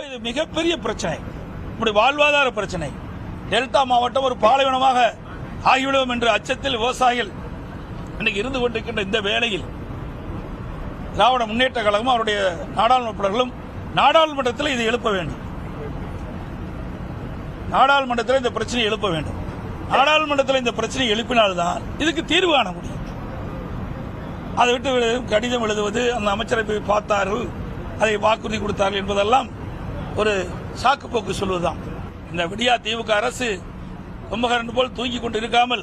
இது மிகப்பெரிய பிரச்சனை, நம்முடைய வாழ்வாதார பிரச்சனை. டெல்டா மாவட்டம் ஒரு பாலைவனமாக ஆகிவிடும் என்ற அச்சத்தில் விவசாயிகள் இன்னைக்கு இருந்து கொண்டிருக்கின்ற இந்த வேளையில் திராவிட முன்னேற்ற கழகம் அவருடைய நாடாளுமன்றங்களும் நாடாளுமன்றத்தில் இதை எழுப்ப வேண்டும். நாடாளுமன்றத்தில் இந்த பிரச்சனையை எழுப்ப வேண்டும். நாடாளுமன்றத்தில் இந்த பிரச்சனையை எழுப்பினால்தான் இதுக்கு தீர்வு காண முடியும். அதை விட்டு கடிதம் எழுதுவது, அந்த அமைச்சரை போய் பார்த்தார்கள், அதை வாக்குறுதி கொடுத்தார்கள் என்பதெல்லாம் ஒரு சாக்கு போக்கு சொல்வதுதான். இந்த விடியா திமுக அரசு கும்பகரன் போல் தூங்கிக் கொண்டு இருக்காமல்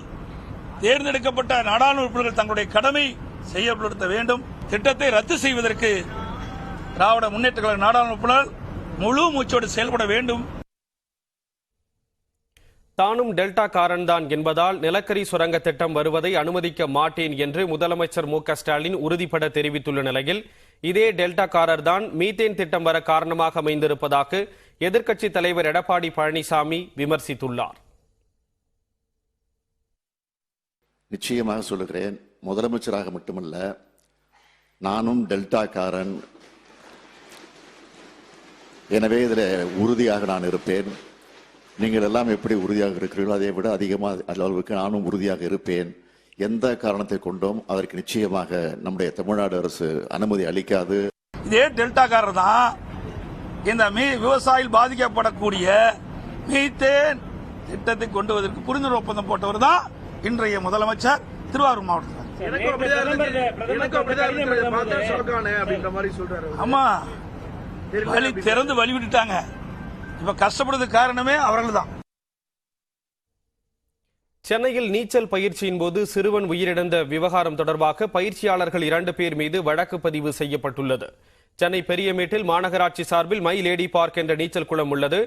தேர்ந்தெடுக்கப்பட்ட நாடாளுமன்ற உறுப்பினர்கள் தங்களுடைய கடமை செய்யப்படுத்த வேண்டும். திட்டத்தை ரத்து செய்வதற்கு திராவிட முன்னேற்ற கழக நாடாளுமன்ற உறுப்பினர் முழு மூச்சோடு செயல்பட வேண்டும். தானும் டெல்டா காரன் தான் என்பதால் நிலக்கரி சுரங்க திட்டம் வருவதை அனுமதிக்க மாட்டேன் என்று முதலமைச்சர் மு.க.ஸ்டாலின் உறுதிபட தெரிவித்துள்ள நிலையில் இதே டெல்டா காரர் தான் மீத்தேன் திட்டம் வர காரணமாக அமைந்திருப்பதாக எதிர்க்கட்சித் தலைவர் எடப்பாடி பழனிசாமி விமர்சித்துள்ளார். நிச்சயமாக சொல்லுகிறேன், முதலமைச்சராக மட்டுமல்ல, நானும் டெல்டா காரன். எனவே இதில் உறுதியாக நான் இருப்பேன். நீங்கள் எல்லாம் எப்படி உறுதியாக இருக்கிறீர்களோ அதை விட அதிகமாக அளவுக்கு நானும் உறுதியாக இருப்பேன். எந்த காரணத்தை கொண்டும் அதற்கு நிச்சயமாக நம்முடைய தமிழ்நாடு அரசு அனுமதி அளிக்காது. இதே டெல்டாக்காரர் தான் இந்த விவசாயிகள் பாதிக்கப்படக்கூடிய மீத்தேன் திட்டத்தை கொண்டு வருவதற்கு புரிந்துணர்வு ஒப்பந்தம் போட்டவர் தான் இன்றைய முதலமைச்சர் திருவாரூர் மாவட்டத்தில். ஆமா, வழி திறந்து வழிவிட்டுட்டாங்க. இப்ப கஷ்டப்படுறதுக்கு காரணமே அவர்கள் தான். சென்னையில் நீச்சல் பயிற்சியின் போது சிறுவன் உயிரிழந்த விவகாரம் தொடர்பாக பயிற்சியாளர்கள் 2 பேர் மீது வழக்கு பதிவு செய்யப்பட்டுள்ளது. சென்னை பெரியமேட்டில் மாநகராட்சி சார்பில் மை லேடி பார்க் என்ற நீச்சல் குளம் உள்ளது.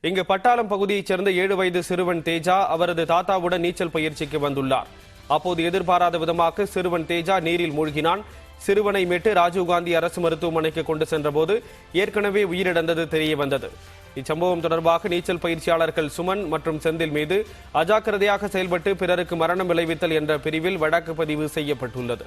இங்கு பட்டாளம் பகுதியைச் சேர்ந்த 7 வயது சிறுவன் தேஜா அவரது தாத்தாவுடன் நீச்சல் பயிற்சிக்கு வந்துள்ளார். அப்போது எதிர்பாராத விதமாக சிறுவன் தேஜா நீரில் மூழ்கினான். சிறுவனை மீட்டு ராஜீவ்காந்தி அரசு மருத்துவமனைக்கு கொண்டு சென்றபோது ஏற்கனவே உயிரிழந்தது தெரியவந்தது. இச்சம்பவம் தொடர்பாக நீச்சல் பயிற்சியாளர்கள் சுமன் மற்றும் செந்தில் மீது அஜாக்கிரதையாக செயல்பட்டு பிறருக்கு மரணம் விளைவித்தல் என்ற பிரிவில் வழக்கு பதிவு செய்யப்பட்டுள்ளது.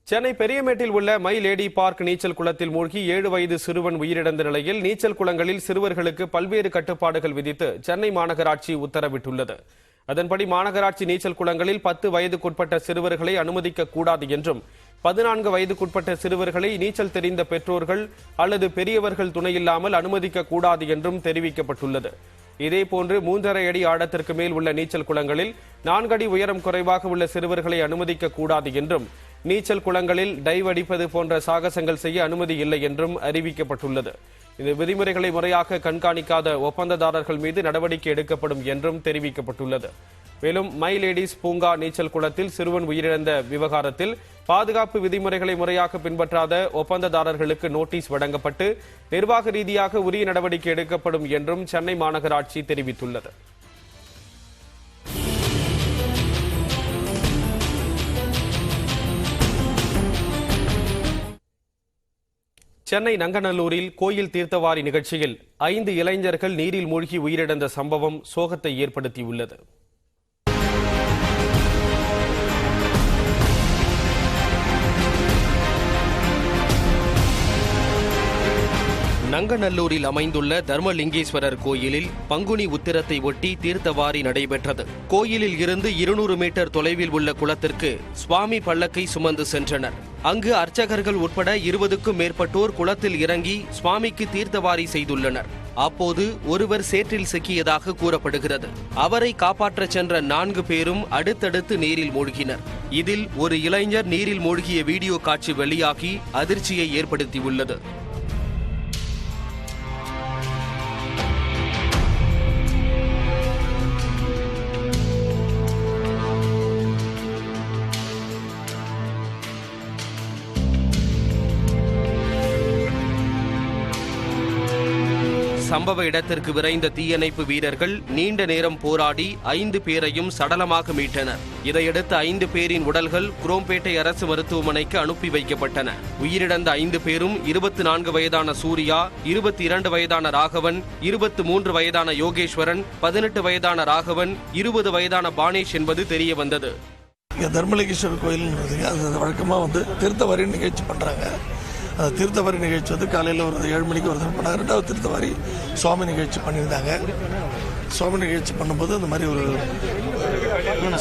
சென்னை பெரியமேட்டில் உள்ள மை லேடி பார்க் நீச்சல் குளத்தில் மூழ்கி 7 வயது சிறுவன் உயிரிழந்த நிலையில் நீச்சல் குளங்களில் சிறுவர்களுக்கு பல்வேறு கட்டுப்பாடுகள் விதித்து சென்னை மாநகராட்சி உத்தரவிட்டுள்ளது. அதன்படி மாநகராட்சி நீச்சல் குளங்களில் 10 வயதுக்குட்பட்ட சிறுவர்களை அனுமதிக்க கூடாது என்றும் 14 வயதுக்குட்பட்ட சிறுவர்களை நீச்சல் தெரிந்த பெற்றோர்கள் அல்லது பெரியவர்கள் துணையில்லாமல் அனுமதிக்க கூடாது என்றும் தெரிவிக்கப்பட்டுள்ளது. இதேபோன்று 3.5 அடி ஆழத்திற்கு மேல் உள்ள நீச்சல் குளங்களில் 4 அடி உயரம் குறைவாக உள்ள சிறுவர்களை அனுமதிக்க கூடாது என்றும் நீச்சல் குளங்களில் டைவ் அடிப்பது போன்ற சாகசங்கள் செய்ய அனுமதி இல்லை என்றும் அறிவிக்கப்பட்டுள்ளது. இந்த விதிமுறைகளை முறையாக கண்காணிக்காத ஒப்பந்ததாரர்கள் மீது நடவடிக்கை எடுக்கப்படும் என்றும் தெரிவிக்கப்பட்டுள்ளது. மேலும் மை லேடிஸ் பூங்கா நீச்சல் குளத்தில் சிறுவன் உயிரிழந்த விவகாரத்தில் பாதுகாப்பு விதிமுறைகளை முறையாக பின்பற்றாத ஒப்பந்ததாரர்களுக்கு நோட்டீஸ் வழங்கப்பட்டு நிர்வாக ரீதியாக உரிய நடவடிக்கை எடுக்கப்படும் என்றும் சென்னை மாநகராட்சி தெரிவித்துள்ளது. சென்னை நங்கநல்லூரில் கோயில் தீர்த்தவாரி நிகழ்ச்சியில் 5 இளைஞர்கள் நீரில் மூழ்கி உயிரிழந்த சம்பவம் சோகத்தை ஏற்படுத்தியுள்ளது. நங்கநல்லூரில் அமைந்துள்ள தர்மலிங்கேஸ்வரர் கோயிலில் பங்குனி உத்திரத்தை ஒட்டி தீர்த்தவாரி நடைபெற்றது. கோயிலில் இருந்து 200 மீட்டர் தொலைவில் உள்ள குளத்திற்கு சுவாமி பல்லக்கை சுமந்து சென்றனர். அங்கு அர்ச்சகர்கள் உட்பட 20க்கும் மேற்பட்டோர் குளத்தில் இறங்கி சுவாமிக்கு தீர்த்தவாரி செய்துள்ளனர். அப்போது ஒருவர் சேற்றில் சிக்கியதாக கூறப்படுகிறது. அவரை காப்பாற்ற சென்ற 4 பேரும் அடுத்தடுத்து நீரில் மூழ்கினர். இதில் ஒரு இளைஞர் நீரில் மூழ்கிய வீடியோ காட்சி வெளியாகி அதிர்ச்சியை ஏற்படுத்தியுள்ளது. சம்பவ இடத்திற்கு விரைந்த தீயணைப்பு வீரர்கள் நீண்ட நேரம் போராடி 5 பேரையும் சடலமாக மீட்டனர். இதையடுத்து 5 பேரின் உடல்கள் குரோம்பேட்டை அரசு மருத்துவமனைக்கு அனுப்பி வைக்கப்பட்டன. உயிரிழந்த 5 பேரும் 24 வயதான சூர்யா, 22 வயதான ராகவன், 23 வயதான யோகேஸ்வரன், 18 வயதான ராகவன், 20 வயதான பானேஷ் என்பது தெரியவந்தது. இங்கே தர்மலிங்கேஸ்வரர் கோயில்ன்றதுங்க அது வழக்கமாக வந்து தீர்த்தவாரி நிகழ்ச்சி பண்ணுறாங்க. அந்த தீர்த்தவாரி நிகழ்ச்சி வந்து காலையில் ஒரு 7 மணிக்கு ஒரு பண்ணாங்க. 2வது தீர்த்தவாரி சுவாமி நிகழ்ச்சி பண்ணியிருந்தாங்க. சுவாமி நிகழ்ச்சி பண்ணும்போது அந்த மாதிரி ஒரு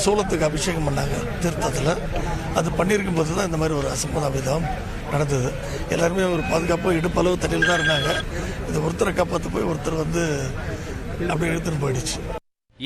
சூலத்துக்கு அபிஷேகம் பண்ணாங்க தீர்த்தத்தில். அது பண்ணியிருக்கும் போது தான் இந்த மாதிரி ஒரு அசம்பாவிதம் நடந்தது. எல்லாருமே ஒரு பாதுகாப்பாக இடுப்பளவு தண்ணியில் தான் இருந்தாங்க. இது ஒருத்தரை காப்பாற்ற போய் ஒருத்தர் வந்து அப்படி எடுத்துன்னு போயிடுச்சு.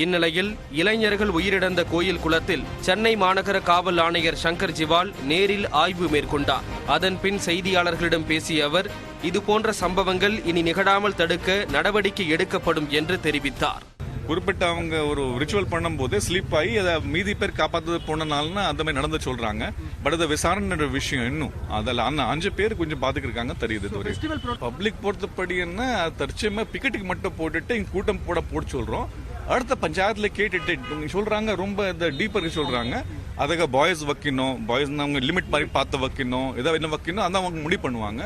இந்நிலையில் இளைஞர்கள் உயிரிழந்த கோயில் குளத்தில் சென்னை மாநகர காவல் ஆணையர் சங்கர் ஜிவால் நேரில் ஆய்வு மேற்கொண்டார். அதன் பின் செய்தியாளர்களிடம் பேசிய அவர் இதுபோன்ற சம்பவங்கள் இனி நிகழாமல் தடுக்க நடவடிக்கை எடுக்கப்படும் என்று தெரிவித்தார். குறிப்பிட்ட அவங்க ஒரு ரிச்சுவல் பண்ணும்போது ஸ்லிப் ஆகி அதை மீதி பேர் காப்பாற்றது போனனால்னா அந்த மாதிரி நடந்து சொல்றாங்க. பட் அது விசாரணை விஷயம் இன்னும் அதில் அந்த 5 பேர் கொஞ்சம் பாத்துக்கிருக்காங்க தெரியுது. பப்ளிக் பொறுத்தப்படி என்ன தற்சயமா பிக்கெட்டுக்கு மட்டும் போட்டுட்டு இங்க கூட்டம் போட சொல்றோம். அடுத்த பஞ்சாயத்துல கேட்டுட்டு சொல்றாங்க ரொம்ப இந்த டீப்பர் சொல்றாங்க. அதுக்கு பாய்ஸ் வைக்கணும், பாய்ஸ் அவங்க லிமிட் மாதிரி பார்த்து வைக்கணும், ஏதாவது என்ன வைக்கணும் அதை அவங்க முடிவு பண்ணுவாங்க.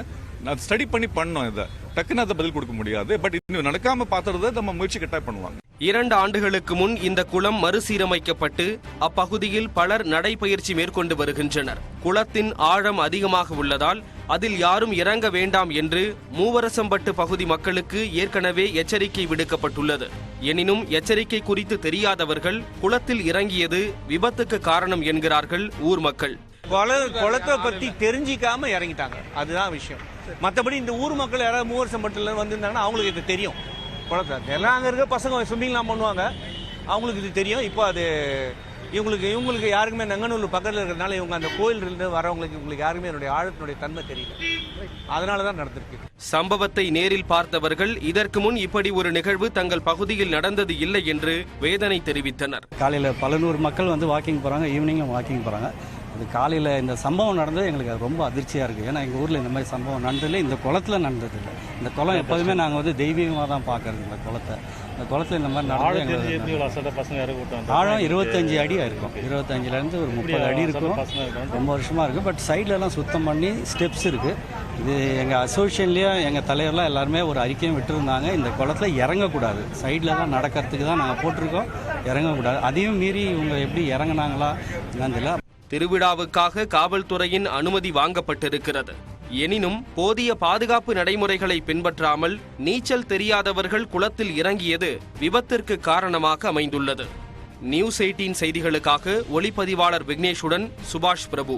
அது ஸ்டடி பண்ணோம். இதை டக்குன்னு அதை பதில் கொடுக்க முடியாது. பட் இன்னும் நடக்காம பாத்துறத நம்ம முயற்சி கட்டாயம் பண்ணுவாங்க. 2 ஆண்டுகளுக்கு முன் இந்த குளம் மறுசீரமைக்கப்பட்டு அப்பகுதியில் பலர் நடைபயிற்சி மேற்கொண்டு வருகின்றனர். குளத்தின் ஆழம் அதிகமாக உள்ளதால் அதில் யாரும் இறங்க வேண்டாம் என்று மூவரசம்பட்டு பகுதி மக்களுக்கு ஏற்கனவே எச்சரிக்கை விடுக்கப்பட்டுள்ளது. எனினும் எச்சரிக்கை குறித்து தெரியாதவர்கள் குளத்தில் இறங்கியது விபத்துக்கு காரணம் என்கிறார்கள் ஊர் மக்கள். குளத்தை பத்தி தெரிஞ்சிக்காம இறங்கிட்டாங்க, அதுதான் விஷயம். மற்றபடி இந்த ஊர் மக்கள் யாராவது மூவரசம்பட்டுல வந்திருந்தாங்கன்னா அவங்களுக்கு இது தெரியும். குளத்தை எல்லாம் அங்கே இருக்க பசங்க ஸ்விம்மிங்லாம் பண்ணுவாங்க, அவங்களுக்கு இது தெரியும். இப்போ அது இவங்களுக்கு யாருக்குமே நங்கநல்லூர் பக்கத்தில் இருக்கிறதுனால இவங்க அந்த கோயிலிருந்து வரவங்களுக்கு யாருக்குமே என்னுடைய ஆழத்தினுடைய தன்மை தெரியல. அதனால தான் நடந்திருக்கு. சம்பவத்தை நேரில் பார்த்தவர்கள் இதற்கு முன் இப்படி ஒரு நிகழ்வு தங்கள் பகுதியில் நடந்தது இல்லை என்று வேதனை தெரிவித்தனர். காலையில் பல நூறு மக்கள் வந்து வாக்கிங் போகிறாங்க, ஈவினிங்கும் வாக்கிங் போகிறாங்க. அது காலையில் இந்த சம்பவம் நடந்தது எங்களுக்கு ரொம்ப அதிர்ச்சியாக இருக்குது. ஏன்னா எங்கள் ஊரில் இந்த மாதிரி சம்பவம் நடந்ததில்லை, இந்த குளத்தில் நடந்ததில்லை. இந்த குளம் எப்போதுமே நாங்கள் வந்து தெய்வீகமாக தான் பார்க்கறது. இந்த குளத்தை இந்த குளத்தில் இந்த மாதிரி நடந்தது ஆழம் 25 அடியாக இருக்கும். 25லேருந்து ஒரு 30 அடி இருக்கும். ரொம்ப வருஷமாக இருக்குது. பட் சைட்லலாம் சுத்தம் பண்ணி ஸ்டெப்ஸ் இருக்குது. இது எங்கள் அசோசியேஷன்லேயே எங்கள் தலைவர்லாம் எல்லாருமே ஒரு அறிக்கையும் விட்டுருந்தாங்க, இந்த குளத்தில் இறங்கக்கூடாது, சைட்லலாம் நடக்கிறதுக்கு தான் நாங்கள் போட்டிருக்கோம், இறங்கக்கூடாது. அதையும் மீறி இவங்க எப்படி இறங்கினாங்களா என்னன்னு தெரியல. திருவிழாவுக்காக காவல்துறையின் அனுமதி வாங்கப்பட்டிருக்கிறது. எனினும் போதிய பாதுகாப்பு நடைமுறைகளை பின்பற்றாமல் நீச்சல் தெரியாதவர்கள் குளத்தில் இறங்கியது விபத்திற்கு காரணமாக அமைந்துள்ளது. நியூஸ் 18 செய்திகளுக்காக ஒளிப்பதிவாளர் விக்னேஷுடன் சுபாஷ் பிரபு.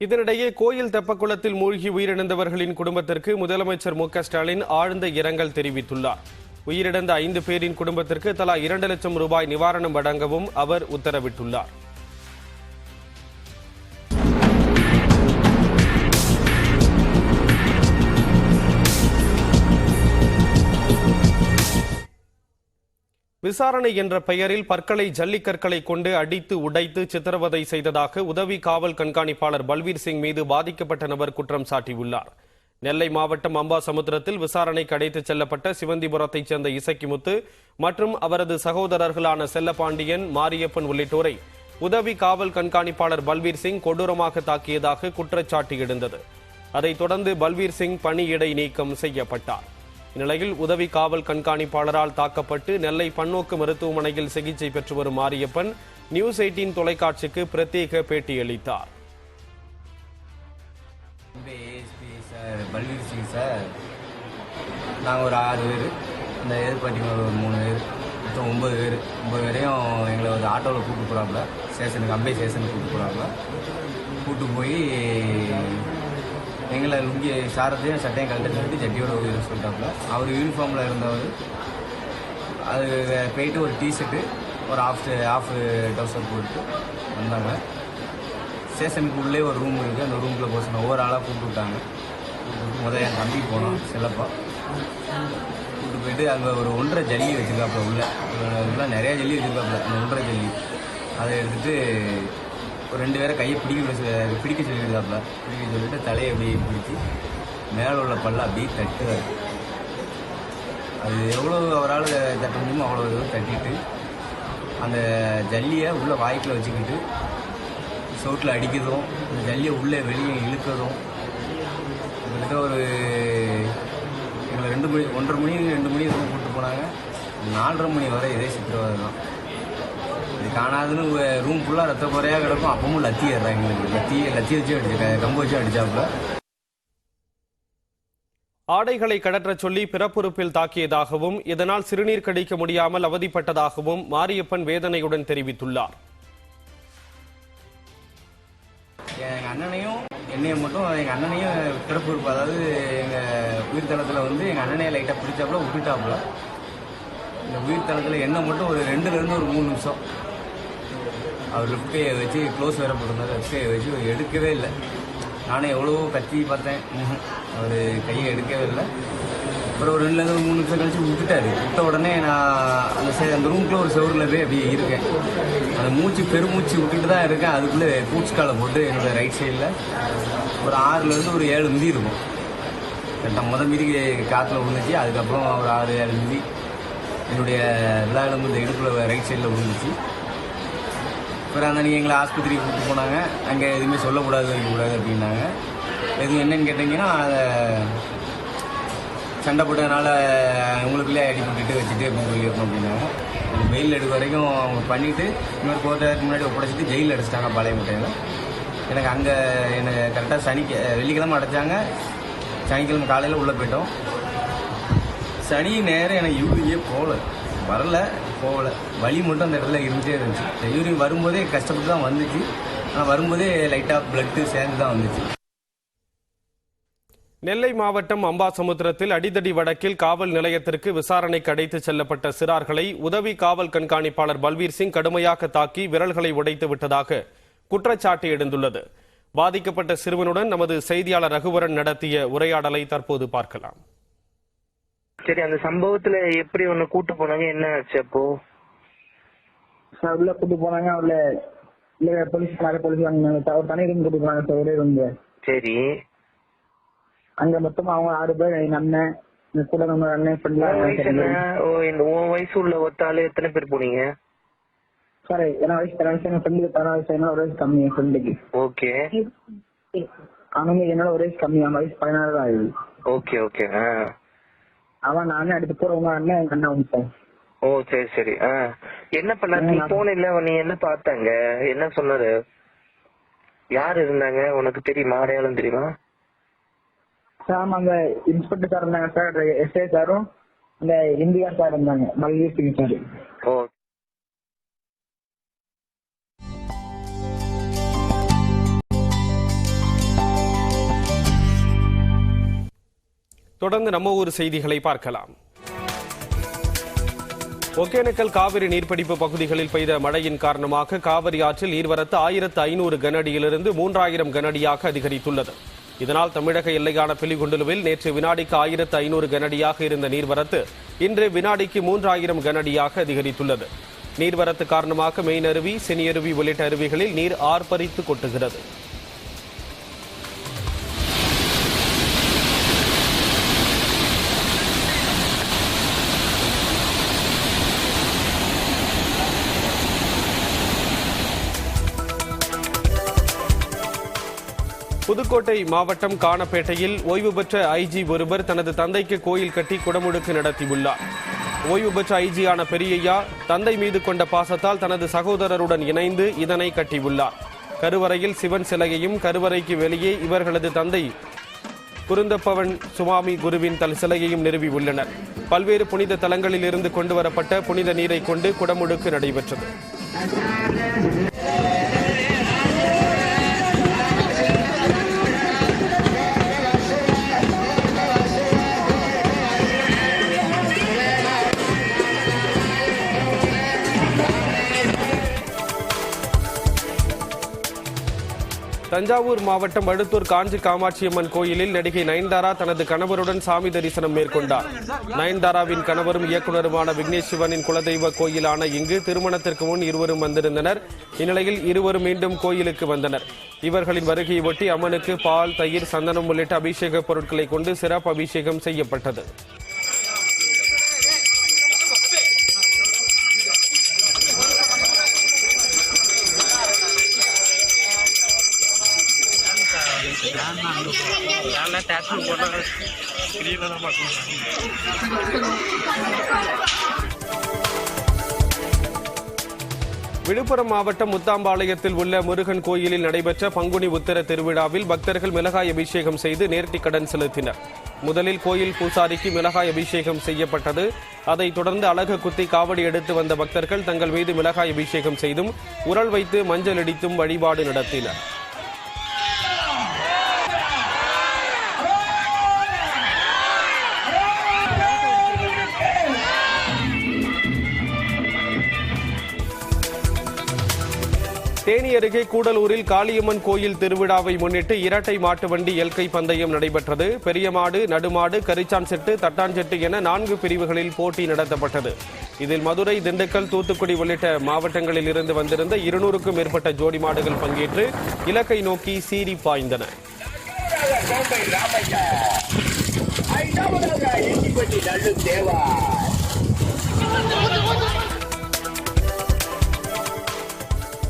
இதனிடையே கோயில் தெப்பக்குளத்தில் மூழ்கி உயிரிழந்தவர்களின் குடும்பத்திற்கு முதலமைச்சர் மு.க. ஸ்டாலின் ஆழ்ந்த இரங்கல் தெரிவித்துள்ளார். உயிரிழந்த 5 பேரின் குடும்பத்திற்கு தலா 2 லட்சம் ரூபாய் நிவாரணம் வழங்கவும் அவர் உத்தரவிட்டுள்ளார். விசாரணை என்ற பெயரில் பற்களை ஜல்லிக்கற்களை கொண்டு அடித்து உடைத்து சித்திரவதை செய்ததாக உதவி காவல் கண்காணிப்பாளர் பல்வீர் சிங் மீது பாதிக்கப்பட்ட நபர் குற்றம் சாட்டியுள்ளார். நெல்லை மாவட்டம் அம்பாசமுத்திரத்தில் விசாரணைக்கு அழைத்துச் செல்லப்பட்ட சிவந்திபுரத்தைச் சேர்ந்த இசக்கிமுத்து மற்றும் அவரது சகோதரர்களான செல்லப்பாண்டியன், மாரியப்பன் உள்ளிட்டோரை உதவி காவல் கண்காணிப்பாளர் பல்வீர் சிங் கொடூரமாக தாக்கியதாக குற்றச்சாட்டு எழுந்தது. அதைத் தொடர்ந்து பல்வீர் சிங் பணியிடை நீக்கம் செய்யப்பட்டார். இந்நிலையில் உதவி காவல் கண்காணிப்பாளரால் தாக்கப்பட்டு நெல்லை பன்னோக்கு மருத்துவமனையில் சிகிச்சை பெற்று வரும் மாரியப்பன் நியூஸ் 18 தொலைக்காட்சிக்கு பிரத்யேக பேட்டியளித்தார். பல்வீர் சிங் சார், நாங்கள் ஒரு 6 பேர், இந்த எதிர்பார்ட்டிங்க ஒரு 3 பேர், மொத்தம் 9 பேர். 9 பேரையும் எங்களை ஒரு ஆட்டோவில் கூப்பிட்டு போகிறாப்புல, ஸ்டேஷனுக்கு அம்பை ஸ்டேஷனுக்கு கூப்பிட்டு போகிறாப்புல. கூப்பிட்டு போய் எங்களை லுங்கி சாரத்தையும் சட்டையும் கழட்ட சொல்லிட்டு ஜட்டியோட உயிரை சொல்லிட்டாப்புல. அவர் யூனிஃபார்மில் இருந்தவர் அது போயிட்டு ஒரு டிஷர்ட்டு ஒரு ஆஃப் டவுசர் போட்டு வந்தாங்க. ஸ்டேஷனுக்கு உள்ளே ஒரு ரூம் இருக்குது, அந்த ரூமில் போக சொன்ன ஒவ்வொரு ஆளாக கூப்பிட்டு விட்டாங்க. முதல்ல என் தம்பி போனோம், செல்லப்பா கூப்பிட்டு போயிட்டு அங்கே ஒரு 1.5 ஜல்லி வச்சுருக்காப்புல. உள்ள நிறையா ஜல்லி வச்சுருக்காப்புல. அந்த 1.5 ஜல்லி அதை எடுத்துகிட்டு ஒரு 2 பேரை கையை பிடிக்க சொல்லியிருக்காப்புல. பிடிக்க சொல்லிட்டு தலையை அப்படியே பிடிச்சி மேலே உள்ள பல்ல அப்படியே தட்டுவார். அது எவ்வளோ அவரால் தட்ட முடியுமோ அவ்வளோ தட்டிட்டு அந்த ஜல்லியை உள்ளே வாய்க்கில் வச்சுக்கிட்டு சவுட்டில் அடிக்கிறதும், அந்த ஜல்லியை உள்ளே வெளியே இழுக்கிறதும், கிட்டத்தட்ட ஒரு எங்களை 1:30 மணி 2 மணி இருக்கும் கூப்பிட்டு போனாங்க. 4:30 மணி வரை இதே சித்திரவதை தான். இது காணாதுன்னு ரூம் ஃபுல்லாக ரத்த குறையாக கிடக்கும். அப்பவும் லத்தி ஏறுறாங்க எங்களுக்கு. லத்தி வச்சு அடிச்சு கம்பு வச்சு அடிச்சாப்புல. ஆடைகளை கடற்றச் சொல்லி பிறப்புறுப்பில் தாக்கியதாகவும் இதனால் சிறுநீர் கடிக்க முடியாமல் அவதிப்பட்டதாகவும் மாரியப்பன் வேதனையுடன் தெரிவித்துள்ளார். எங்கள் அண்ணனையும் என்னையும் மட்டும் எங்கள் அண்ணனையும் பிறப்புறுப்பு, அதாவது எங்கள் உயிர்த்தளத்தில் வந்து எங்கள் அண்ணனையை லைட்டாக பிடிச்சாப்புல விட்டுட்டாப்புல. இந்த உயிர்த்தளத்தில் எண்ணெய் மட்டும் ஒரு 2லேருந்து ஒரு 3 நிமிஷம் அவர் லெஃப்ட் கையை வச்சு க்ளோஸ் வேற போட்டிருந்தாரு. லெஃப்ட் கையை வச்சு எடுக்கவே இல்லை. நானே எவ்வளவோ கத்தி பார்த்தேன், அவர் கையை எடுக்கவே இல்லை. அப்புறம் ஒரு 2லேருந்து ஒரு 3 நிமிஷம் கழிச்சு விட்டுட்டாரு. விட்ட உடனே நான் அந்த ரூம்குள்ளே ஒரு செவரில் போய் அப்படியே இருக்கேன். அந்த பெருமூச்சு விட்டுட்டு தான் இருக்கேன். அதுக்குள்ளே பூச்சி காலை போட்டு என்னோடய ரைட் சைடில் ஒரு 6லேருந்து ஒரு 7 மிதி இருக்கும். கரெக்டாக மிதி காற்றுல விழுந்துச்சு. அதுக்கப்புறம் ஒரு 6-7 மிதி என்னுடைய விழாவிலும் இந்த இடுப்பில் ரைட் சைடில் விழுந்துச்சு. அப்புறம் அந்த நீங்கள் எங்களை ஆஸ்பத்திரிக்கு கூப்பிட்டு போனாங்க. அங்கே எதுவுமே சொல்லக்கூடாது வைக்கக்கூடாது அப்படின்னாங்க. எதுவும் என்னன்னு கேட்டிங்கன்னா, அதை சண்டை போட்டதுனால உங்களுக்குள்ளே அடிப்பட்டு வச்சுட்டு அப்படின்னு சொல்லியிருக்கோம் அப்படின்னாங்க. வெயில் எடுக்க வரைக்கும் அவங்க பண்ணிவிட்டு இன்னொரு கோர்ட்டுக்கு முன்னாடி ஒப்படைச்சிட்டு ஜெயிலில் அடிச்சிட்டாங்க பாளையங்கோட்டையில். எனக்கு அங்கே எனக்கு கரெக்டாக வெள்ளிக்கிழமை அடைச்சாங்க. சனிக்கிழமை காலையில் உள்ளே போயிட்டோம். சனி நேரம் எனக்கு யூரியே போகலை. வலி மட்டும் அந்த இடத்துல இருந்துகிட்டே இருந்துச்சு. யூரின் வரும்போதே கஷ்டப்பட்டு தான் வந்துச்சு. ஆனால் வரும்போதே லைட்டாக பிளட்டு சேர்ந்து தான் வந்துச்சு. நெல்லை மாவட்டம் அம்பாசமுத்திரத்தில் அடிதடி வழக்கில் காவல் நிலையத்திற்கு விசாரணைக்கு அழைத்துச் செல்லப்பட்ட சிறார்களை உதவி காவல் கண்காணிப்பாளர் பல்வீர் சிங் கடுமையாக தாக்கி விரல்களை உடைத்து விட்டதாக குற்றச்சாட்டு எழுந்துள்ளது. பாதிக்கப்பட்ட சிறுவனுடன் நமது செய்தியாளர் ரகுவரன் நடத்திய உரையாடலை தற்போது பார்க்கலாம். சரி, அந்த சம்பவத்துல எப்படி உன்னை கூட்டு போனாங்க, என்ன ஆச்சு? அப்போ உள்ள கூட்டு போனாங்க. அவர்ல போலீஸ் அவர் தனி ரூம் கூட்டு போனாங்க சார், ஒரே ரூம். சரி, அங்க மொத்தம் அவங்க 6 பேர். எங்க அண்ணன் கூட நம்ம அண்ணன் இந்த உன் வயசு உள்ள ஒத்தாலு எத்தனை பேர் போனீங்க? சார் என்ன வயசு 15 என் ஃப்ரெண்டுக்கு 16 வயசு. என்ன ஒரு வயசு கம்மி என் ஃப்ரெண்டுக்கு. ஓகே, அவங்க என்னோட ஒரு வயசு கம்மி. அவன் வயசு 16 தான் ஆகுது. Okay okay. அவன் அண்ணன் அடுத்து போறவங்க அண்ணன் எங்க அண்ணன் வந்து. ஓ சரி சரி. என்ன பண்ண நீ போன இல்ல, நீ என்ன பார்த்தாங்க, என்ன சொன்னாரு, யார் இருந்தாங்க உனக்கு தெரியுமா, அடையாளம் தெரியுமா? சார் அந்த இன்ஸ்பெக்டர் சார் இருந்தாங்க சார், எஸ்ஐ சாரும் அந்த இந்தியா சார் இருந்தாங்க, பல்வீர் சிங் சார். ஓ தொடர்ந்து நம்ம ஊர் செய்திகளை பார்க்கலாம். ஒகேனக்கல் காவிரி நீர்பிடிப்பு பகுதிகளில் பெய்த மழையின் காரணமாக காவிரி ஆற்றில் நீர்வரத்து 1500 கனஅடியிலிருந்து 3000 கனஅடியாக அதிகரித்துள்ளது. இதனால் தமிழக எல்லையான பிலிகுண்டுலுவில் நேற்று வினாடிக்கு 1500 கனஅடியாக இருந்த நீர்வரத்து இன்று வினாடிக்கு 3000 கனஅடியாக அதிகரித்துள்ளது. நீர்வரத்து காரணமாக மெயின் அருவி, செனி அருவி உள்ளிட்ட அருவிகளில் நீர் ஆர்ப்பரித்து கொட்டுகிறது. புதுக்கோட்டை மாவட்டம் காணப்பேட்டையில் ஓய்வு பெற்ற ஐஜி ஒருவர் தனது தந்தைக்கு கோயில் கட்டி குடமுழுக்கு நடத்தியுள்ளார். ஓய்வு பெற்ற ஐஜியான பெரியய்யா தந்தை மீது கொண்ட பாசத்தால் தனது சகோதரருடன் இணைந்து இதனை கட்டியுள்ளார். கருவறையில் சிவன் சிலையையும் கருவறைக்கு வெளியே இவர்களது தந்தை குருந்தப்பவன் சுவாமி குருவின் சிலையையும் நிறுவியுள்ளனர். பல்வேறு புனித தலங்களில் இருந்து கொண்டுவரப்பட்ட புனித நீரை கொண்டு குடமுழுக்கு நடைபெற்றது. தஞ்சாவூர் மாவட்டம் அடுத்தூர் காஞ்சி காமாட்சியம்மன் கோயிலில் நடிகை நயன்தாரா தனது கணவருடன் சாமி தரிசனம் மேற்கொண்டார். நயன்தாராவின் கணவரும் இயக்குநருமான விக்னேஷ் சிவனின் குலதெய்வ கோயிலான இங்கு திருமணத்திற்கு முன் இருவரும் வந்திருந்தனர். இந்நிலையில் இருவரும் மீண்டும் கோயிலுக்கு வந்தனர். இவர்களின் வருகையை ஒட்டி அம்மனுக்கு பால், தயிர், சந்தனம் உள்ளிட்ட அபிஷேக பொருட்களை கொண்டு சிறப்பு அபிஷேகம் செய்யப்பட்டது. விழுப்புரம் மாவட்டம் முத்தாம்பாளையத்தில் உள்ள முருகன் கோயிலில் நடைபெற்ற பங்குனி உத்திர திருவிழாவில் பக்தர்கள் மிளகாய் அபிஷேகம் செய்து நேர்த்திக்கடன் செலுத்தினர். முதலில் கோயில் பூசாரிக்கு மிளகாய் அபிஷேகம் செய்யப்பட்டது. அதைத் தொடர்ந்து அலகு குத்தி காவடி எடுத்து வந்த பக்தர்கள் தங்கள் மீது மிளகாய் அபிஷேகம் செய்தும் உரல் வைத்து மஞ்சள் அடித்தும் வழிபாடு நடத்தினர். தேனி அருகே கூடலூரில் காளியம்மன் கோயில் திருவிழாவை முன்னிட்டு இரட்டை மாட்டு வண்டி எல்கை பந்தயம் நடைபெற்றது. பெரிய மாடு, நடுமாடு, கரிச்சான் செட்டு, தட்டான் செட்டு என 4 பிரிவுகளில் போட்டி நடத்தப்பட்டது. இதில் மதுரை, திண்டுக்கல், தூத்துக்குடி உள்ளிட்ட மாவட்டங்களில் இருந்து வந்திருந்த 200க்கும் மேற்பட்ட ஜோடி மாடுகள் பங்கேற்று இலக்கை நோக்கி சீறி பாய்ந்தன.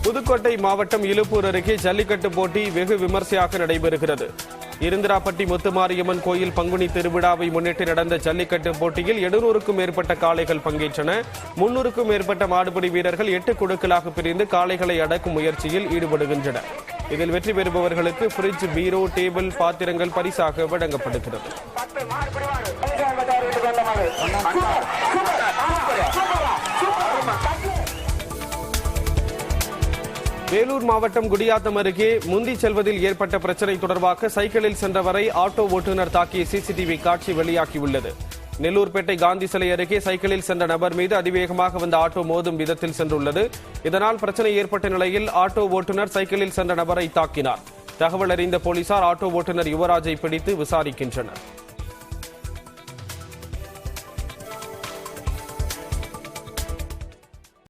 புதுக்கோட்டை மாவட்டம் இலுப்பூர் அருகே ஜல்லிக்கட்டு போட்டி வெகு விமர்சையாக நடைபெறுகிறது. இருந்திராப்பட்டி முத்துமாரியம்மன் கோயில் பங்குனி திருவிழாவை முன்னிட்டு நடந்த ஜல்லிக்கட்டு போட்டியில் 700க்கும் மேற்பட்ட காளைகள் பங்கேற்றன. 300க்கும் மேற்பட்ட மாடுபிடி வீரர்கள் 8 குழுக்களாக பிரிந்து காளைகளை அடக்கும் முயற்சியில் ஈடுபடுகின்றனர். இதில் வெற்றி பெறுபவர்களுக்கு பிரிட்ஜ், பீரோ, டேபிள், பாத்திரங்கள் பரிசாக வழங்கப்படுகிறது. வேலூர் மாவட்டம் குடியாத்தம் அருகே முந்தி செல்வதில் ஏற்பட்ட பிரச்சினை தொடர்பாக சைக்கிளில் சென்றவரை ஆட்டோ ஓட்டுநர் தாக்கிய சிசிடிவி காட்சி வெளியாகியுள்ளது. நெல்லூர்பேட்டை காந்தி சிலை அருகே சைக்கிளில் சென்ற நபர் மீது அதிவேகமாக வந்த ஆட்டோ மோதும் விதத்தில் சென்றுள்ளது. இதனால் பிரச்சினை ஏற்பட்ட நிலையில் ஆட்டோ ஓட்டுநர் சைக்கிளில் சென்ற நபரை தாக்கினார். தகவல் அறிந்த போலீசார் ஆட்டோ ஓட்டுநர் யுவராஜை பிடித்து விசாரிக்கின்றனர்.